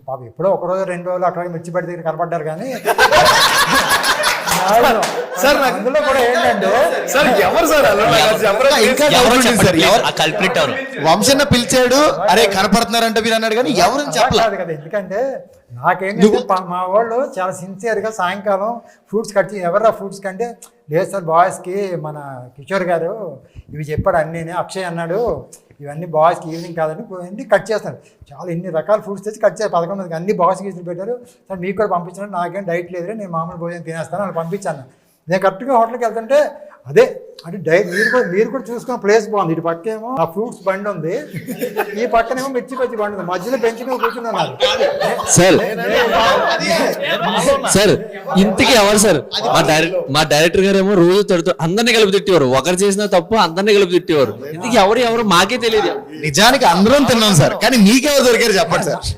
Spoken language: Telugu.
పాపం ఎప్పుడో ఒక రోజు 2 రోజులు అక్కడ మిర్చిపడి దగ్గర కనపడ్డారు కానీ సార్ అందులో కూడా ఏంటంటే సార్ ఎవరు సార్ ఇంకా కల్ప్రిట్ ఎవరు? వంశన్న పిలిచాడు, అరే కనపడుతున్నారంటే మీరు అన్నాడు కానీ ఎవరని చెప్పలేదు కదా. ఎందుకంటే నాకేంటంటే మా వాళ్ళు చాలా సిన్సియర్గా సాయంకాలం ఫ్రూట్స్ కట్ చేసి ఎవరా ఫ్రూట్స్ కంటే లేదు సార్ బాయ్స్కి మన కిషోర్ గారు ఇవి చెప్పాడు అన్నీ, అక్షయ్ అన్నాడు ఇవన్నీ బాయ్స్కి ఈవినింగ్ కాదని అన్నీ కట్ చేస్తాను. చాలా ఇన్ని రకాల ఫ్రూట్స్ తెచ్చి కట్ చేయాలి 11 మందికి, అన్ని బాయ్స్కి ఇచ్చి పెట్టారు. సార్ మీకు కూడా పంపించాను, నాకేం డైట్ లేదురే, నేను మామూలు భోజనం తినేస్తాను అని పంపించాను. నేను కరెక్ట్గా హోటల్కి వెళ్తుంటే అదే అంటే మీరు కూడా చూసుకున్న ప్లేస్ బాగుంది. ఇటు పక్కేమో ఆ ఫ్రూట్స్ బండి ఉంది, ఈ పక్కనేమో మిర్చి బజ్జి బండి ఉంది, మధ్యలో బెంచ్ మీద కూర్చున్నారు. సార్ ఇంతకీ ఎవరు సార్? మా డైరెక్టర్ గారు ఏమో రోజు తడుతూ అందరినీ కలిపి తిట్టేవారు, ఒకరు చేసిన తప్పు అందరినీ కలిపి తిట్టేవారు. ఇంతకీ ఎవరు మాకే తెలియదు. నిజానికి అందరం తిన్నాం సార్, కానీ మీకెవరు దొరికారు చెప్పండి సార్.